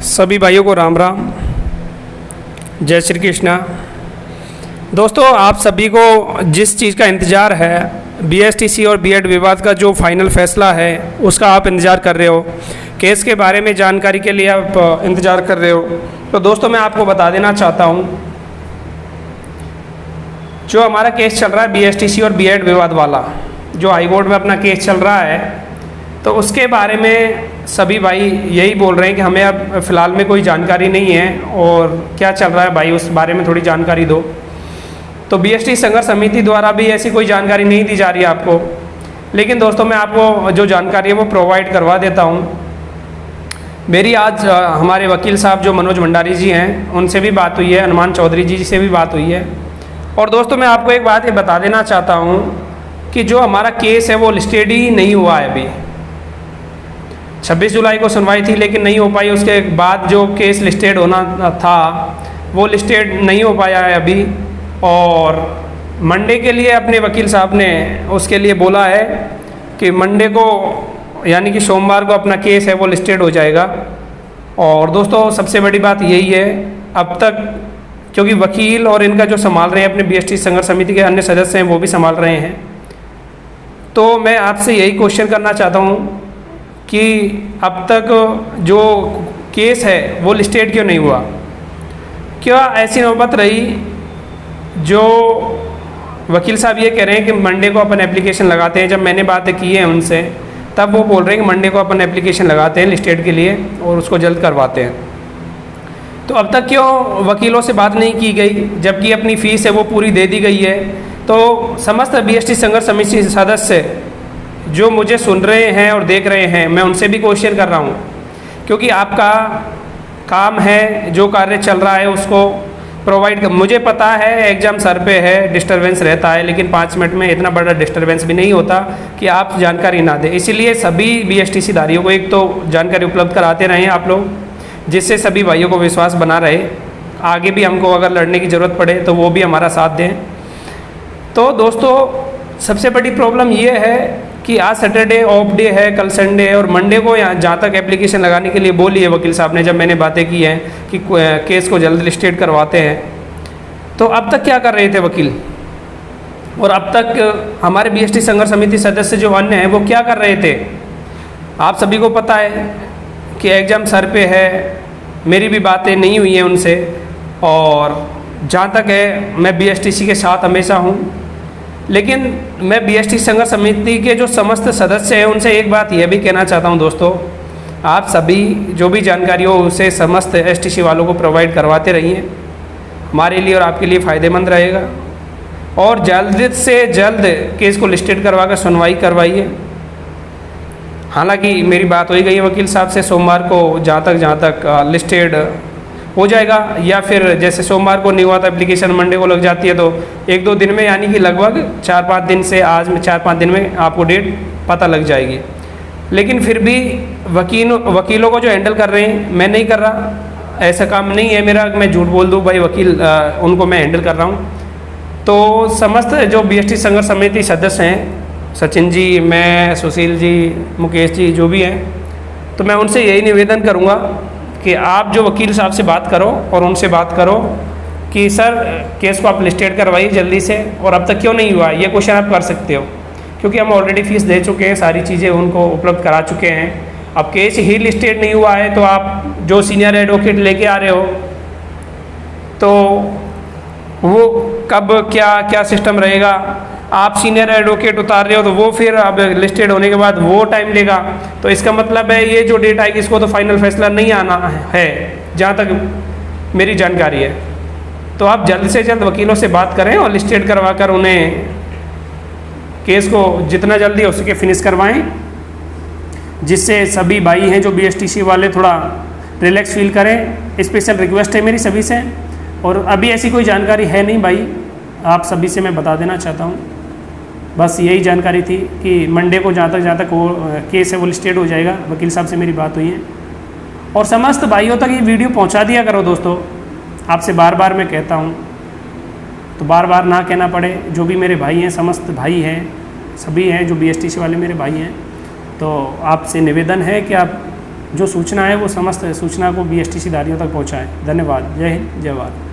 सभी भाइयों को राम राम, जय श्री कृष्णा। दोस्तों, आप सभी को जिस चीज़ का इंतज़ार है, बीएसटीसी और बीएड विवाद का जो फाइनल फैसला है उसका आप इंतज़ार कर रहे हो, केस के बारे में जानकारी के लिए आप इंतज़ार कर रहे हो। तो दोस्तों, मैं आपको बता देना चाहता हूँ, जो हमारा केस चल रहा है बीएसटीसी और बीएड विवाद वाला, जो हाई कोर्ट में अपना केस चल रहा है, तो उसके बारे में सभी भाई यही बोल रहे हैं कि हमें अब फ़िलहाल में कोई जानकारी नहीं है और क्या चल रहा है भाई उस बारे में थोड़ी जानकारी दो। तो बीएसटी संघर्ष समिति द्वारा भी ऐसी कोई जानकारी नहीं दी जा रही है आपको, लेकिन दोस्तों मैं आपको जो जानकारी है वो प्रोवाइड करवा देता हूँ। मेरी आज हमारे वकील साहब जो मनोज भंडारी जी हैं उनसे भी बात हुई है, हनुमान चौधरी जी से भी बात हुई है। और दोस्तों, मैं आपको एक बात ये बता देना चाहता हूँ कि जो हमारा केस है वो लिस्टेड ही नहीं हुआ है। अभी 26 जुलाई को सुनवाई थी लेकिन नहीं हो पाई। उसके बाद जो केस लिस्टेड होना था वो लिस्टेड नहीं हो पाया है अभी। और मंडे के लिए अपने वकील साहब ने उसके लिए बोला है कि मंडे को यानी कि सोमवार को अपना केस है वो लिस्टेड हो जाएगा। और दोस्तों, सबसे बड़ी बात यही है, अब तक क्योंकि वकील और इनका जो संभाल रहे हैं अपने बीएसटी संघर्ष समिति के अन्य सदस्य हैं वो भी संभाल रहे हैं, तो मैं आपसे यही क्वेश्चन करना चाहता हूँ कि अब तक जो केस है वो लिस्टेड क्यों नहीं हुआ? क्या ऐसी नौबत रही? जो वकील साहब ये कह रहे हैं कि मंडे को अपन एप्लीकेशन लगाते हैं, जब मैंने बातें की है उनसे तब वो बोल रहे हैं कि मंडे को अपन एप्लीकेशन लगाते हैं लिस्टेड के लिए और उसको जल्द करवाते हैं। तो अब तक क्यों वकीलों से बात नहीं की गई, जबकि अपनी फ़ीस है वो पूरी दे दी गई है? तो समस्त बीएसटी संघर्ष समिति सदस्य जो मुझे सुन रहे हैं और देख रहे हैं, मैं उनसे भी क्वेश्चन कर रहा हूँ, क्योंकि आपका काम है, जो कार्य चल रहा है उसको प्रोवाइड कर। मुझे पता है एग्ज़ाम सर पे है, डिस्टरबेंस रहता है, लेकिन 5 मिनट में इतना बड़ा डिस्टरबेंस भी नहीं होता कि आप जानकारी ना दें। इसीलिए सभी बीएसटीसी धारियों को एक तो जानकारी उपलब्ध कराते रहें आप लोग, जिससे सभी भाइयों को विश्वास बना रहे। आगे भी हमको अगर लड़ने की ज़रूरत पड़े तो वो भी हमारा साथ दें। तो दोस्तों, सबसे बड़ी प्रॉब्लम ये है कि आज सैटरडे ऑफ डे है, कल संडे है और मंडे को यहाँ जहाँ तक एप्लीकेशन लगाने के लिए बोली है वकील साहब ने, जब मैंने बातें की हैं कि केस को जल्द लिस्टेड करवाते हैं, तो अब तक क्या कर रहे थे वकील? और अब तक हमारे बीएसटी संघर्ष समिति सदस्य जो अन्य हैं वो क्या कर रहे थे? आप सभी को पता है कि एग्ज़ाम सर पे है, मेरी भी बातें नहीं हुई हैं उनसे, और जहाँ तक है मैं बीएसटीसी के साथ हमेशा हूँ। लेकिन मैं बीएसटी संघर्ष समिति के जो समस्त सदस्य हैं उनसे एक बात यह भी कहना चाहता हूं, दोस्तों, आप सभी जो भी जानकारी हो उसे समस्त एसटीसी वालों को प्रोवाइड करवाते रहिए। हमारे लिए और आपके लिए फ़ायदेमंद रहेगा। और जल्द से जल्द केस को लिस्टेड करवा कर सुनवाई करवाइए। हालांकि मेरी बात हो ही गई है वकील साहब से, सोमवार को जहाँ तक लिस्टेड हो जाएगा, या फिर जैसे सोमवार को नहीं हुआ तो एप्लीकेशन मंडे को लग जाती है, तो 1-2 दिन में यानी कि लगभग 4-5 दिन से आज में 4-5 दिन में आपको डेट पता लग जाएगी। लेकिन फिर भी वकीलों को जो हैंडल कर रहे हैं, मैं नहीं कर रहा, ऐसा काम नहीं है मेरा, मैं झूठ बोल दूँ भाई, वकील उनको मैं हैंडल कर रहा हूँ। तो समस्त जो बीएसटी संघर्ष समिति सदस्य हैं, सचिन जी, मैं, सुशील जी, मुकेश जी, जो भी हैं, तो मैं उनसे यही निवेदन करूँगा कि आप जो वकील साहब से बात करो और उनसे बात करो कि सर केस को आप लिस्टेड करवाइए जल्दी से, और अब तक क्यों नहीं हुआ ये क्वेश्चन आप कर सकते हो, क्योंकि हम ऑलरेडी फीस दे चुके हैं, सारी चीज़ें उनको उपलब्ध करा चुके हैं। अब केस ही लिस्टेड नहीं हुआ है तो आप जो सीनियर एडवोकेट लेके आ रहे हो तो वो कब क्या सिस्टम रहेगा? आप सीनियर एडवोकेट उतार रहे हो तो वो फिर अब लिस्टेड होने के बाद वो टाइम लेगा। तो इसका मतलब है ये जो डेट आएगी इसको तो फाइनल फैसला नहीं आना है, जहाँ तक मेरी जानकारी है। तो आप जल्द से जल्द वकीलों से बात करें और लिस्टेड करवा कर उन्हें केस को जितना जल्दी हो सके फिनिश करवाएं, जिससे सभी भाई हैं जो बीएसटीसी वाले थोड़ा रिलैक्स फील करें। स्पेशल रिक्वेस्ट है मेरी सभी से। और अभी ऐसी कोई जानकारी है नहीं भाई, आप सभी से मैं बता देना चाहता हूँ। बस यही जानकारी थी कि मंडे को जहाँ तक वो केस है वो लिस्टेड हो जाएगा। वकील साहब से मेरी बात हुई है। और समस्त भाइयों तक ये वीडियो पहुँचा दिया करो दोस्तों, आपसे बार बार मैं कहता हूँ, तो बार बार ना कहना पड़े। जो भी मेरे भाई हैं, समस्त भाई हैं, सभी हैं जो बीएसटीसी वाले मेरे भाई हैं, तो आपसे निवेदन है कि आप जो सूचना है वो समस्त सूचना को BSTC धारियों तक पहुँचाएँ। धन्यवाद। जय हिंद, जय भारत।